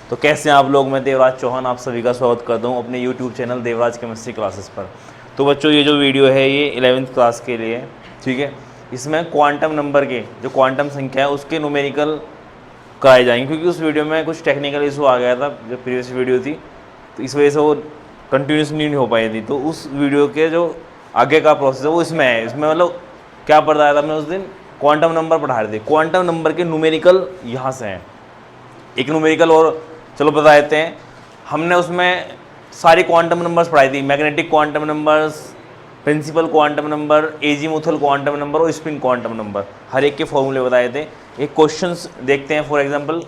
तो कैसे हैं आप लोग। मैं देवराज चौहान आप सभी का स्वागत करता हूं अपने YouTube channel Devraj chemistry classes पर। तो बच्चों ये जो वीडियो है ये 11वीं क्लास के लिए, ठीक है। इसमें क्वांटम नंबर के जो क्वांटम संख्या है उसके न्यूमेरिकल कराए जाएंगे, क्योंकि उस वीडियो में कुछ टेक्निकल इशू आ गया था जो प्रीवियस वीडियो थी, तो इस वजह से वो कंटिन्यूसली नहीं हो पाई थी। तो उस वीडियो के जो आगे का प्रोसेस है वो इसमें है। इसमें मतलब क्या पढ़ाया था हमने उस दिन, क्वांटम नंबर पढ़ा रहे थे। क्वांटम नंबर के न्यूमेरिकल यहाँ से हैं। एक न्यूमेरिकल और चलो बता देते हैं। हमने उसमें सारी क्वांटम नंबर्स पढ़ाई थी, magnetic quantum numbers, principal quantum number, azimuthal quantum number और स्पिन क्वांटम नंबर, हर एक के फॉर्मूले बताए थे। एक क्वेश्चंस देखते हैं। फॉर एग्जांपल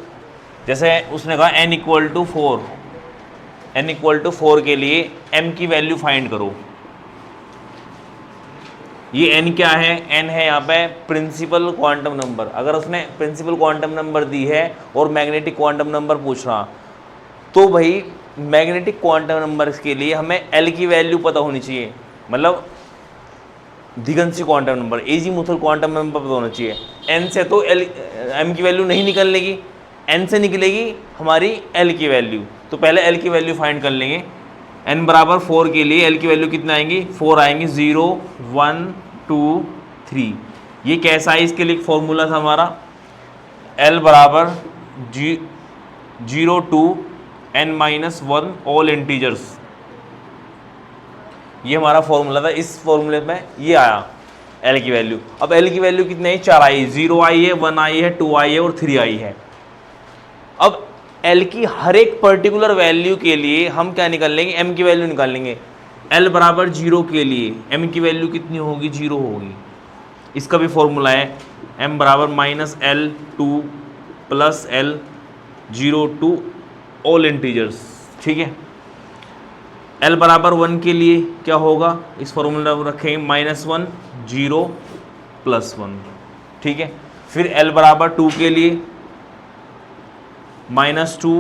जैसे उसने कहा n इक्वल टू 4 के लिए m की वैल्यू फाइंड करो। ये n क्या है, n है यहाँ पे प्रिंसिपल क्वांटम नंबर। अगर उसने प्रिंसिपल क्वांटम नंबर दी है और मैग्नेटिक क्वांटम नंबर पूछ रहा, तो भाई मैग्नेटिक क्वांटम नंबर के लिए हमें l की वैल्यू पता होनी चाहिए, मतलब दिगंशी quantum number, azimuthal quantum number पता होना चाहिए। n से तो m की वैल्यू नहीं निकलेगी, n से निकलेगी हमारी l की वैल्यू। तो पहले l की वैल्यू फाइंड कर लेंगे। n बराबर 4 के लिए l की वैल्यू कितनी आएंगी, 4 आएंगी। 0 1 2 3। ये कैसा है, इसके लिए फॉर्मूला था हमारा l बराबर 0 to n-1 ऑल इंटीजर्स। ये हमारा फॉर्मूला था। इस फॉर्मूले में ये आया l की वैल्यू। अब l की वैल्यू कितनी आई, 4 आई, 0 आई है, 1 आई है, 2 आई है और 3 आई है। अब l की हर एक पर्टिकुलर वैल्यू के लिए हम क्या निकाल लेंगे, m की वैल्यू निकाल लेंगे। l बराबर 0 के लिए m की वैल्यू कितनी होगी, 0 होगी। इसका भी फॉर्मूला है m बराबर -L2 plus L 0 to all integers, ठीक है। l बराबर 1 के लिए क्या होगा, इस फॉर्मूला को रखेंगे -1 0 प्लस 1, ठीक है। फिर l बराबर 2 के लिए -2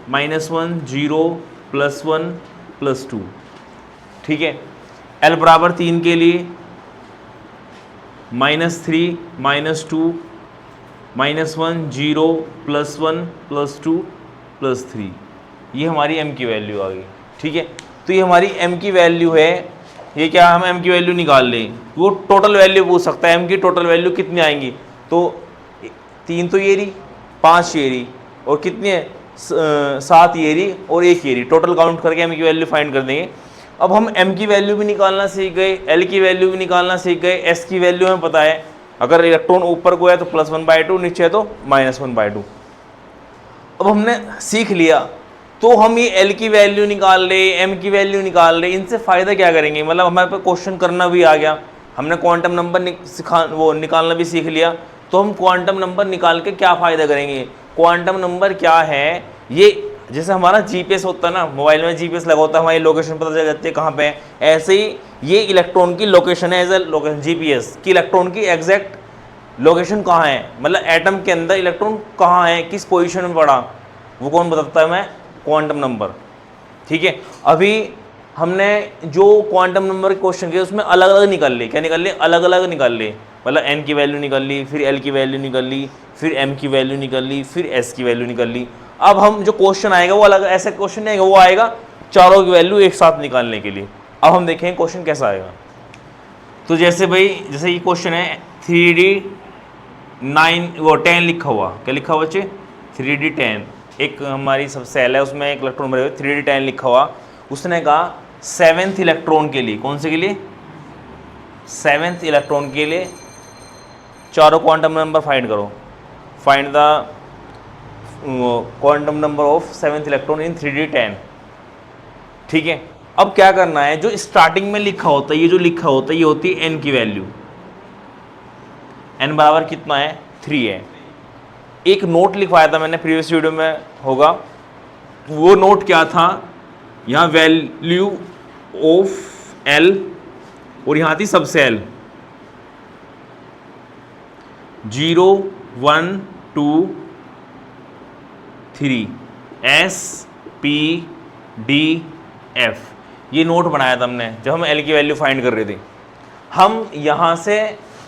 -1 0 प्लस 1 प्लस 2, ठीक है। l बराबर 3 के लिए -3 -2 -1 0 प्लस 1 प्लस 2 प्लस 3। ये हमारी m की वैल्यू आ गई, ठीक है। तो ये हमारी m की वैल्यू है। ये क्या, हम m की वैल्यू निकाल लें, वो टोटल वैल्यू पूछ सकता है m की टोटल वैल्यू कितनी आएंगी। तो 3 तो ये रही, 5 ये रही और कितनी है, 7 ये रही और 1 ये रही। टोटल काउंट करके m की वैल्यू फाइंड कर देंगे। अब हम m की वैल्यू भी निकालना सीख गए, l की वैल्यू भी निकालना सीख गए, s की वैल्यू हमें पता है। अगर इलेक्ट्रॉन ऊपर को है तो +1/2, नीचे है तो -1/2। अब हमने सीख लिया, तो हम ये l की वैल्यू निकाल ले, m की वैल्यू निकाल ले, इनसे फ़ायदा क्या करेंगे। मतलब हमारे पास क्वेश्चन करना भी आ गया, हमने क्वांटम नंबर निकालना भी सीख लिया, तो हम क्वांटम नंबर निकाल के क्या फ़ायदा करेंगे। क्वांटम नंबर क्या है, ये जैसे हमारा जीपीएस होता है ना, मोबाइल में जीपीएस लगा होता है, हमारी लोकेशन पता चल जाती है कहाँ पे है। ऐसे ही ये इलेक्ट्रॉन की लोकेशन है, एज ए लोकेशन जीपीएस की इलेक्ट्रॉन की एग्जैक्ट लोकेशन कहाँ है, मतलब एटम के अंदर इलेक्ट्रॉन कहाँ है, किस पोजीशन में पड़ा, वो कौन बताता है, मैं क्वांटम नंबर, ठीक है। अभी हमने जो क्वांटम नंबर के क्वेश्चन किए उसमें अलग अलग निकाल ले, क्या निकाल ले, अलग अलग निकाल ले। मतलब n की वैल्यू निकाल ली, फिर l की वैल्यू निकाल ली, फिर m की वैल्यू निकाल ली, फिर s की वैल्यू निकाल ली। अब हम जो क्वेश्चन आएगा वो अलग, ऐसा क्वेश्चन नहीं आएगा, वो आएगा चारों की वैल्यू एक साथ निकालने के लिए। अब हम देखें क्वेश्चन कैसा आएगा। तो जैसे भाई, जैसे ये क्वेश्चन है 3D 10 लिखा हुआ, क्या लिखा हुआ बच्चे, 3D10। एक हमारी सब सेल है, उसमें एक इलेक्ट्रॉन भरे हुए, 3D10 लिखा हुआ। उसने कहा 7th इलेक्ट्रॉन के लिए, कौन से के लिए, 7th इलेक्ट्रॉन के लिए चारों क्वांटम नंबर फाइंड करो। Find the quantum number of 7th electron in 3D10, ठीक है। अब क्या करना है, जो स्टार्टिंग में लिखा होता है, ये जो लिखा होता है, ये होती है n की वैल्यू। n बराबर कितना है, 3 है। एक नोट लिखवाया था मैंने प्रीवियस वीडियो में होगा, वो नोट क्या था, यहाँ वैल्यू ऑफ l और यहाँ थी सबसे l, 0 1 2 3 S P D F। ये नोट बनाया था हमने जब हम l की वैल्यू फाइंड कर रहे थे। हम यहाँ से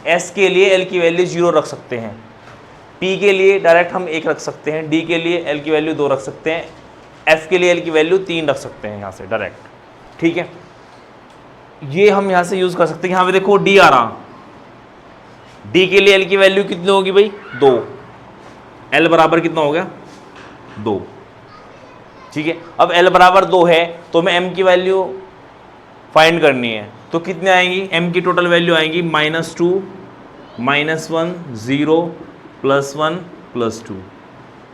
s के लिए l की वैल्यू 0 रख सकते हैं, P के लिए डायरेक्ट हम 1 रख सकते हैं, D के लिए L की वैल्यू 2 रख सकते हैं, F के लिए L की वैल्यू 3 रख सकते हैं यहाँ से डायरेक्ट, ठीक है। ये हम यहाँ से यूज़ कर सकते हैं। यहाँ पे देखो D आ रहा, D के लिए L की वैल्यू कितनी होगी भाई 2, L बराबर कितना हो गया 2, ठीक है। अब L बराबर 2 है तो हमें M की वैल्यू फाइंड करनी है, तो कितने आएंगी, M की टोटल वैल्यू आएंगी -2 -1 0 +1 +2,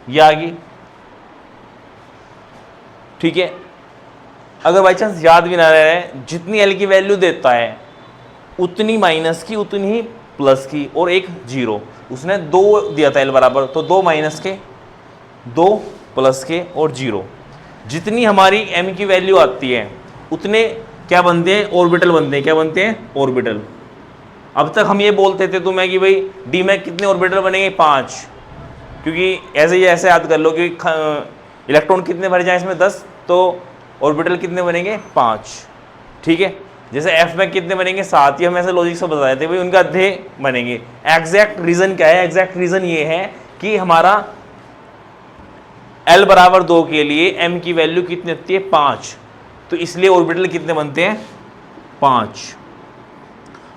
ये आ गई, ठीक है। अगर बाई चांस याद भी ना रहे, जितनी L की वैल्यू देता है उतनी माइनस की उतनी ही प्लस की और एक 0, उसने 2 दिया था L बराबर, तो 2 माइनस के 2 प्लस के और 0, जितनी हमारी M की वैल्यू आती है उतने क्या बनते हैं, ऑर्बिटल बनते हैं। क्या बनते हैं, ऑर्बिटल। अब तक हम ये बोलते थे तुम्हें कि भाई D में कितने ऑर्बिटल बनेंगे 5, क्योंकि ऐसे याद कर लो कि इलेक्ट्रॉन कितने भरे जाए इसमें 10, तो ऑर्बिटल कितने बनेंगे 5, ठीक है। जैसे F में कितने बनेंगे 7, ये हम ऐसे लॉजिक से बताए थे भाई उनका आधे बनेंगे। एग्जैक्ट रीज़न क्या है, एग्जैक्ट रीज़न ये है कि हमारा L बराबर 2 के लिए M की वैल्यू कितनी आती है 5, तो इसलिए ऑर्बिटल कितने बनते हैं 5।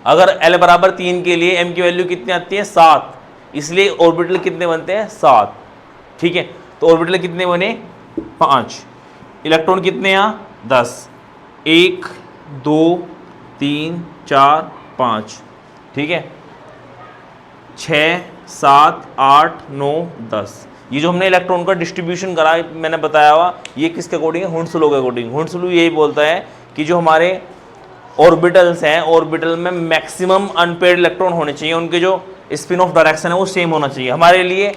अगर L बराबर 3 के लिए M की वैल्यू कितनी आती है 7, इसलिए ऑर्बिटल कितने बनते हैं 7, ठीक है। तो ऑर्बिटल कितने बने 5, इलेक्ट्रॉन कितने यहाँ 10, 1 2 3 4 5, ठीक है, 6 7 8 9 10। ये जो हमने इलेक्ट्रॉन का डिस्ट्रीब्यूशन करा मैंने बताया हुआ, ये किसके अकॉर्डिंग है, हुंड्स लॉ के अकॉर्डिंग। हुंड्स लॉ यही बोलता है कि जो हमारे ऑर्बिटल्स हैं, ऑर्बिटल में मैक्सिमम अनपेयर्ड इलेक्ट्रॉन होने चाहिए, उनके जो स्पिन ऑफ डायरेक्शन है वो सेम होना चाहिए। हमारे लिए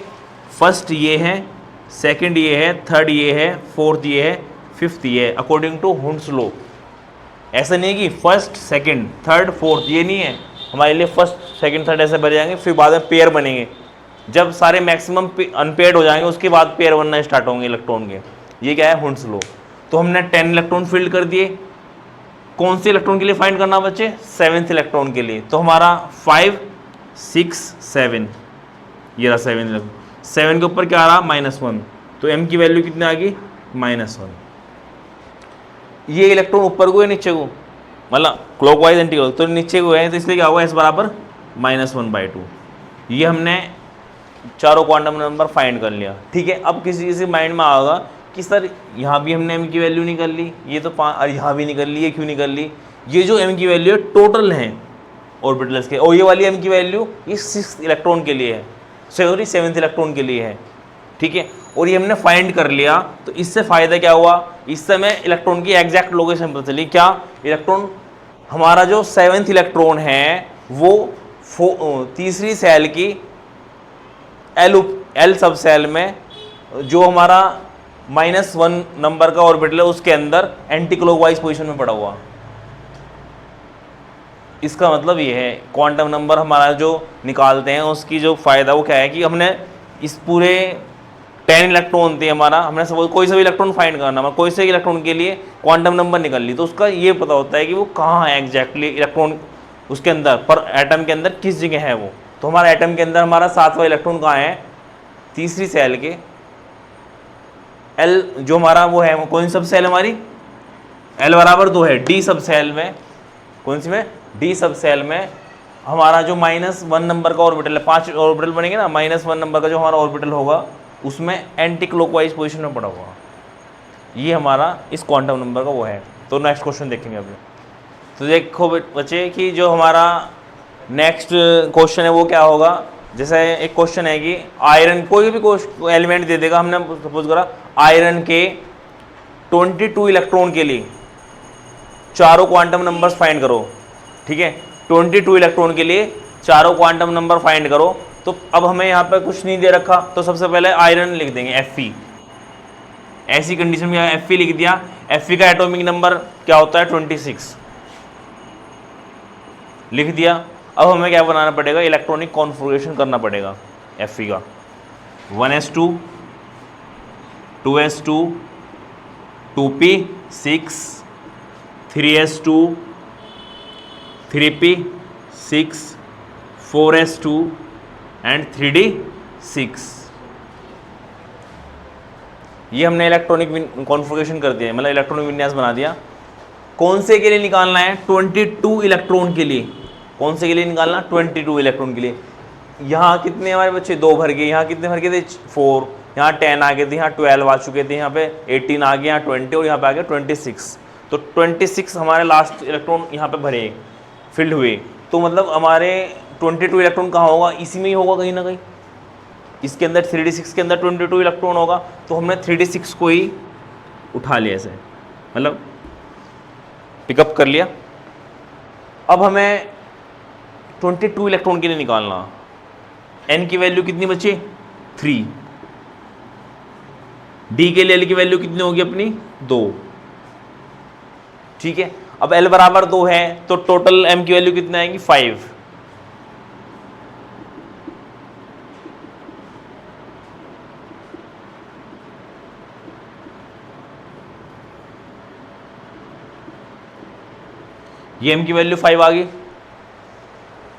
फर्स्ट ये है, सेकंड ये है, थर्ड ये है, फोर्थ ये है, फिफ्थ ये है, अकॉर्डिंग टू हुंड्स लॉ। ऐसा नहीं है कि फर्स्ट सेकंड थर्ड फोर्थ, ये नहीं है हमारे लिए। फर्स्ट सेकंड थर्ड ऐसे बन जाएंगे, फिर बाद में पेयर बनेंगे। जब सारे मैक्सिमम अनपेयर्ड हो जाएंगे उसके बाद पेयर बनना स्टार्ट होंगे इलेक्ट्रॉन के। ये क्या है, हुंड्स लॉ। तो हमने 10 इलेक्ट्रॉन फील्ड कर दिए। कौन से इलेक्ट्रॉन के लिए फाइंड करना बच्चे, 7th इलेक्ट्रॉन के लिए। तो हमारा 5 6 7, ये रहा 7 इलेक्ट्रॉन। 7 के ऊपर क्या आ रहा -1, तो M की वैल्यू कितनी आ गई -1। ये इलेक्ट्रॉन ऊपर को है नीचे को, मतलब क्लॉकवाइज एंटी क्लॉक, तो नीचे को है, तो इसलिए क्या होगा S बराबर -1/2। ये हमने चारों क्वांटम नंबर फाइंड कर लिया, ठीक है। अब किसी किसी माइंड में आएगा कि सर यहाँ भी हमने M की वैल्यू निकल ली, ये तो यहाँ भी निकल ली, ये क्यों निकल ली। ये जो M की वैल्यू है टोटल है ऑर्बिटल्स के, और ये वाली M की वैल्यू ये 6th इलेक्ट्रॉन के लिए है, सॉरी 7th इलेक्ट्रॉन के लिए है, ठीक है। और ये हमने फाइंड कर लिया, तो इससे फ़ायदा क्या हुआ, इस समय इलेक्ट्रॉन की एग्जैक्ट लोकेशन पता चली। क्या, इलेक्ट्रॉन हमारा जो 7th इलेक्ट्रॉन है वो तीसरी सेल की L सब सेल में जो हमारा -1 नंबर का ऑर्बिटल है उसके अंदर एंटी क्लॉकवाइज पोजीशन में पड़ा हुआ। इसका मतलब ये है क्वांटम नंबर हमारा जो निकालते हैं उसकी जो फ़ायदा वो क्या है कि हमने इस पूरे 10 इलेक्ट्रॉन थे हमारा, हमने सपोज कोई सा भी इलेक्ट्रॉन फाइंड करना, कोई से इलेक्ट्रॉन के लिए क्वांटम नंबर निकल ली, तो उसका ये पता होता है कि वो कहाँ है एग्जैक्टली इलेक्ट्रॉन उसके अंदर, पर एटम के अंदर किस जगह है वो। तो हमारा एटम के अंदर हमारा 7वां इलेक्ट्रॉन कहाँ है, तीसरी सेल के L जो हमारा वो है, वो कौन सी सब सेल हमारी, L बराबर 2 है, D सब सेल में, कौन सी में, D सब सेल में हमारा जो -1 नंबर का ऑर्बिटल है, 5 ऑर्बिटल बनेंगे ना, -1 नंबर का जो हमारा ऑर्बिटल होगा उसमें एंटी क्लॉकवाइज पोजीशन में पड़ा हुआ। ये हमारा इस क्वांटम नंबर का वो है। तो नेक्स्ट क्वेश्चन देखेंगे अभी। तो देखो बच्चे कि जो हमारा नेक्स्ट क्वेश्चन है वो क्या होगा। जैसे एक क्वेश्चन है कि आयरन, कोई भी एलिमेंट दे देगा, हमने सपोज करा आयरन के 22 इलेक्ट्रॉन के लिए चारों क्वांटम नंबर्स फाइंड करो, ठीक है। 22 इलेक्ट्रॉन के लिए चारों क्वांटम नंबर फाइंड करो। तो अब हमें यहाँ पे कुछ नहीं दे रखा, तो सबसे पहले आयरन लिख देंगे Fe। ऐसी कंडीशन में Fe लिख दिया। Fe का एटॉमिक नंबर क्या होता है 26, लिख दिया। अब हमें क्या बनाना पड़ेगा, इलेक्ट्रॉनिक कॉन्फ़िगरेशन करना पड़ेगा Fe का। 1s2 2s2 2p 6 3s2 3p 6 4s2 and 3d ये हमने इलेक्ट्रॉनिक कॉन्फ़िगरेशन कर दिया, मतलब इलेक्ट्रॉनिक विन्यास बना दिया। कौन से के लिए निकालना है? 22 इलेक्ट्रॉन के लिए। कौन से के लिए निकालना? 22 इलेक्ट्रॉन के लिए। यहाँ कितने हमारे बच्चे? 2 भर गए। यहाँ कितने भर गए थे? 4। यहाँ 10 आ गए थे, यहाँ 12 आ चुके थे, यहाँ पे 18 आ गए, यहाँ 20 और यहाँ पे आ गया 26। तो 26 हमारे लास्ट इलेक्ट्रॉन यहाँ पे भरे, फिल्ड हुए। तो मतलब हमारे 22 इलेक्ट्रॉन कहाँ होगा? इसी में ही होगा कहीं ना कहीं। इसके अंदर 3d6 के अंदर 22 इलेक्ट्रॉन होगा, तो हमने 3d6 को ही उठा लिया ऐसे, मतलब पिकअप कर लिया। अब हमें 22 इलेक्ट्रॉन के लिए निकालना। n की वैल्यू कितनी बची? 3। d के लिए l की वैल्यू कितनी होगी अपनी? 2। ठीक है, अब l बराबर 2 है तो टोटल m की वैल्यू कितनी आएगी? 5। ये m की वैल्यू 5 आ गई,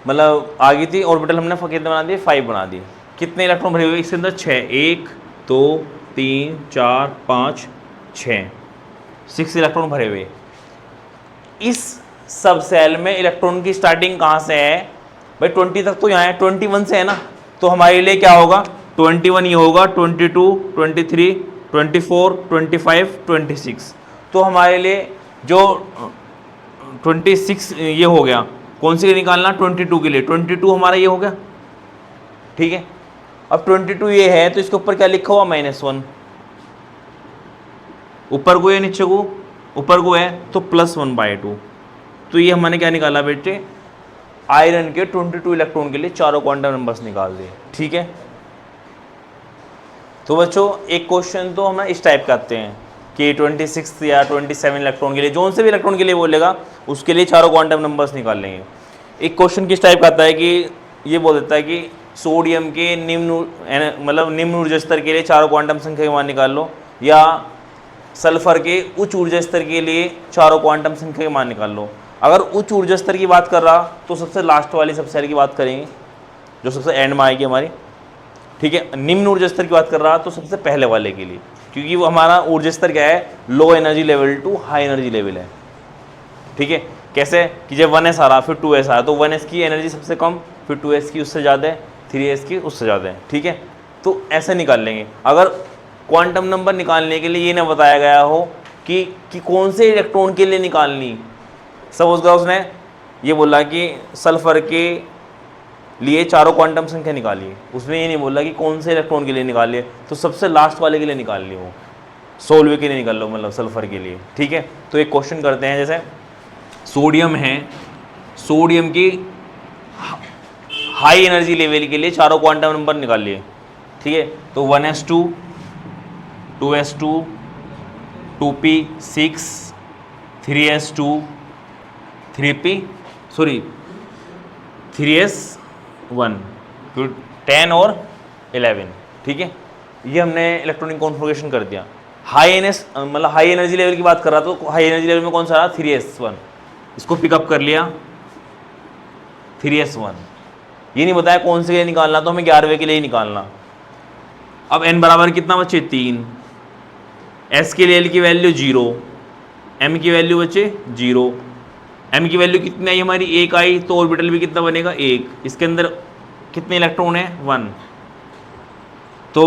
मतलब आ गई थी। ऑर्बिटल हमने कितने बना दिए? 5 बना दिए। कितने इलेक्ट्रॉन भरे हुए इसके अंदर? 6। 1 2 3 4 5 6, 6 इलेक्ट्रॉन भरे हुए। इस सब सेल में इलेक्ट्रॉन की स्टार्टिंग कहाँ से है भाई? 20 तक तो यहाँ है, 21 से है ना। तो हमारे लिए क्या होगा? 21 ये होगा, 22 23 24 25 26। तो हमारे लिए जो 26 ये हो गया। कौन सी के निकालना? 22 के लिए। 22 हमारा ये हो गया, ठीक है। अब 22 ये है तो इसके ऊपर क्या लिखा हुआ? -1। ऊपर को है, नीचे को? ऊपर को है तो +1/2। तो ये हमने क्या निकाला बेटे? आयरन के 22 इलेक्ट्रॉन के लिए चारों क्वांटम नंबर्स निकाल दिए, ठीक है। तो बच्चों एक क्वेश्चन तो हम इस टाइप का आते हैं कि 26 या 27 इलेक्ट्रॉन के लिए, जो से भी इलेक्ट्रॉन के लिए बोलेगा उसके लिए चारों क्वांटम नंबर्स निकाल लेंगे। एक क्वेश्चन किस टाइप का आता है कि ये बोल देता है कि सोडियम के निम्न ऊर्जा स्तर के लिए चारों क्वांटम संख्या के मान निकाल लो, या सल्फर के उच्च ऊर्जा स्तर के लिए चारों क्वांटम संख्या के मान निकाल लो। अगर उच्च ऊर्जा स्तर की बात कर रहा तो सबसे लास्ट वाली सबसेल की बात करेंगे, जो सबसे एंड में आएगी हमारी, ठीक है। निम्न ऊर्जा स्तर की बात कर रहा तो सबसे पहले वाले के लिए, क्योंकि वो हमारा ऊर्जा स्तर क्या है? Low energy level to high energy level है, ठीक है। कैसे कि जब 1s आ रहा फिर 2s आ रहा, तो 1s की एनर्जी सबसे कम, फिर 2s की उससे ज़्यादा है, 3s की उससे ज़्यादा है, ठीक है। तो ऐसे निकाल लेंगे। अगर क्वांटम नंबर निकालने के लिए ये ना बताया गया हो कि कौन से इलेक्ट्रॉन के लिए निकालनी, सपोज करो उसने ये बोला कि सल्फर के लिए चारों क्वांटम संख्या निकालिए, उसमें ये नहीं बोला कि कौन से इलेक्ट्रॉन के लिए निकालिए, तो सबसे लास्ट वाले के लिए निकाल ली, वो 16वें के लिए निकाल लो, मतलब सल्फर के लिए, ठीक है। तो एक क्वेश्चन करते हैं, जैसे सोडियम है, सोडियम की हाई एनर्जी लेवल के लिए चारों क्वांटम नंबर निकाल लिए, ठीक है। तो 1s2 2s2 2p6 3s2 3s1 फिर 10 और 11, ठीक है। ये हमने इलेक्ट्रॉनिक कॉन्फ़िगरेशन कर दिया। हाई एनर्जी लेवल की बात कर रहा तो हाई एनर्जी लेवल में कौन सा रहा? 3s1, इसको पिकअप कर लिया 3s1। ये नहीं बताया कौन से के लिए निकालना, तो हमें 11वें के लिए ही निकालना। अब n बराबर कितना बचे? 3। s के लिए l की वैल्यू 0, m की वैल्यू बचे 0। m की वैल्यू कितनी आई हमारी? 1 आई, तो ऑर्बिटल भी कितना बनेगा? 1। इसके अंदर कितने इलेक्ट्रॉन है? 1। तो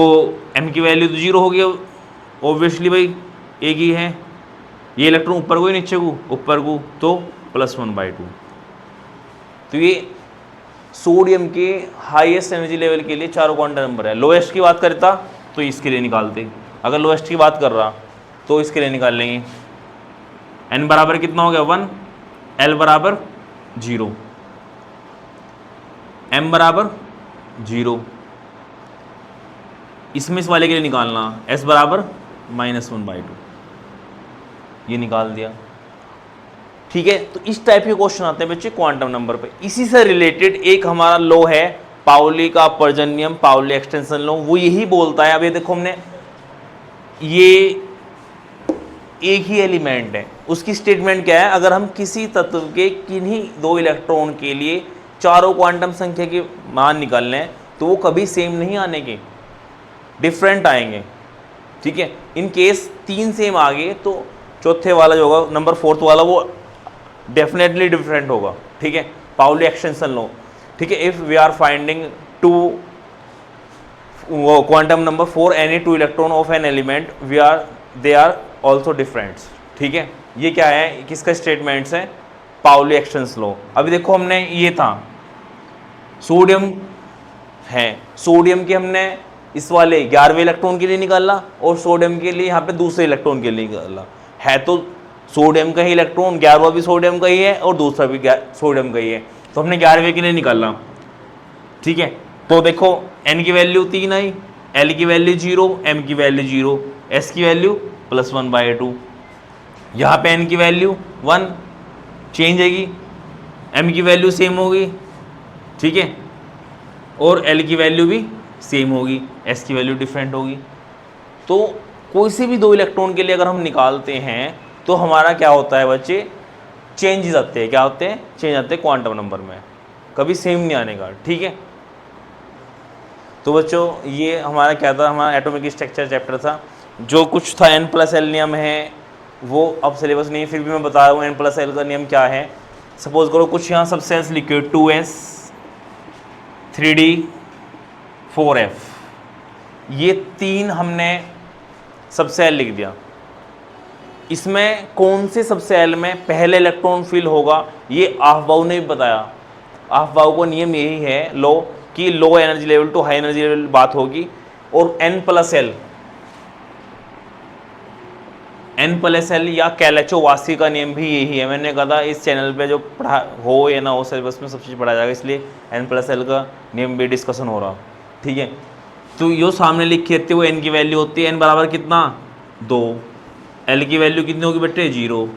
m की वैल्यू तो 0 हो गई, ऑब्वियसली भाई एक ही है। ये इलेक्ट्रॉन ऊपर को ही नीचे को? ऊपर को, तो +1/2। तो ये सोडियम के हाईएस्ट एनर्जी लेवल के लिए चारों क्वांटम नंबर है। लोएस्ट की बात करता तो इसके लिए निकालते, अगर लोएस्ट की बात कर रहा तो इसके लिए निकाल लेंगे। n बराबर कितना हो गया? 1, l बराबर 0, m बराबर 0। इसमें इस वाले के लिए निकालना, s बराबर -1/2, ये निकाल दिया, ठीक है। तो इस टाइप के क्वेश्चन आते हैं बच्चे क्वांटम नंबर पे। इसी से रिलेटेड एक हमारा लॉ है पाउली का अपवर्जन नियम, पाउली एक्सटेंशन लॉ, वो यही बोलता है। अब ये देखो हमने ये एक ही एलिमेंट है, उसकी स्टेटमेंट क्या है? अगर हम किसी तत्व के किन्हीं 2 इलेक्ट्रॉन के लिए चारों क्वांटम संख्या के मान निकाल लें तो वो कभी सेम नहीं आने के, डिफरेंट आएंगे, ठीक है। इन केस 3 सेम आ गए तो चौथे वाला जो होगा नंबर 4th वाला वो डेफिनेटली डिफरेंट होगा, ठीक है। पाउली एक्सटेंशन लो, ठीक है। If we are finding two quantum number for any 2 electron of an element they are also different, ठीक है। ये क्या है, किसका स्टेटमेंट्स है, पाउली एक्सटेंशन लो। अभी देखो हमने ये था सोडियम है, सोडियम के हमने इस वाले 11वें इलेक्ट्रॉन के लिए निकाला और सोडियम के लिए यहाँ पे दूसरे इलेक्ट्रॉन के लिए निकाला है, तो सोडियम का ही इलेक्ट्रॉन 11वां भी सोडियम का ही है और दूसरा भी सोडियम का ही है, तो हमने 11वें के लिए निकाला, ठीक है। तो देखो n की वैल्यू 3 आई, l की वैल्यू 0, m की वैल्यू 0, s की वैल्यू +1/2, यहाँ पे n की वैल्यू 1 चेंज होगी, m की वैल्यू सेम होगी, ठीक है, और l की वैल्यू भी सेम होगी, s की वैल्यू डिफरेंट होगी। तो कोई से भी 2 इलेक्ट्रॉन के लिए अगर हम निकालते हैं तो हमारा क्या होता है बच्चे, चेंजेस आते हैं, क्या होते हैं, चेंज आते हैं क्वांटम नंबर में, कभी सेम नहीं आने का, ठीक है। तो बच्चों ये हमारा क्या था, हमारा एटॉमिक स्ट्रक्चर चैप्टर था। जो कुछ था n+l नियम है वो अब सिलेबस नहीं है, फिर भी मैं बता रहा हूँ n+l का नियम क्या है। सपोज करो कुछ यहाँ सबसेंस लिखे 2s 3d 4f, ये 3 हमने सबसेल लिख दिया। इसमें कौन से सबसेल में पहले इलेक्ट्रॉन फिल होगा ये अफबाउ ने भी बताया। अफबाउ का नियम यही है लो कि low energy level to high energy level बात होगी, और n+l या कैलेचोवासी का नियम भी यही है। मैंने कहा था इस चैनल पे जो पढ़ा हो या ना हो सिलेबस में सब चीज़ पढ़ाया जाएगा, इसलिए n+l का नियम भी डिस्कशन हो रहा, ठीक है। तो यो सामने लिखी रहती है वो n की वैल्यू होती है, n बराबर कितना 2, l की वैल्यू कितनी होगी बेटे 0,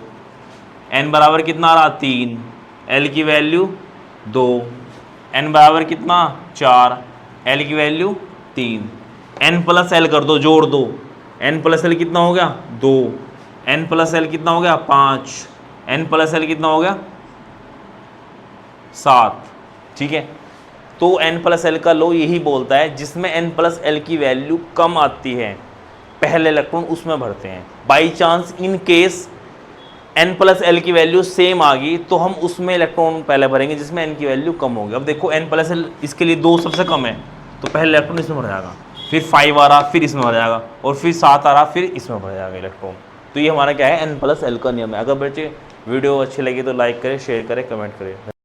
n बराबर कितना आ रहा 3, l की वैल्यू 2, n बराबर कितना 4, l की वैल्यू 3, n+l कर दो, जोड़ दो, n+l कितना हो गया 2, n+l कितना हो गया 5, n+l कितना हो गया 7, ठीक है। तो n+l का लो यही बोलता है जिसमें n+l की वैल्यू कम आती है पहले इलेक्ट्रॉन उसमें भरते हैं। By chance in case n+l की वैल्यू सेम आ गई तो हम उसमें इलेक्ट्रॉन पहले भरेंगे जिसमें n की वैल्यू कम होगी। अब देखो n+l इसके लिए 2 सबसे कम है तो पहले इलेक्ट्रॉन इसमें भर जाएगा, फिर 5 आ रहा फिर इसमें भर जाएगा, और फिर 7 आ रहा फिर इसमें भर जाएगा इलेक्ट्रॉन। तो ये हमारा क्या है n+l का नियम है। अगर बच्चे वीडियो अच्छी लगी तो लाइक करें, शेयर करें, कमेंट करें।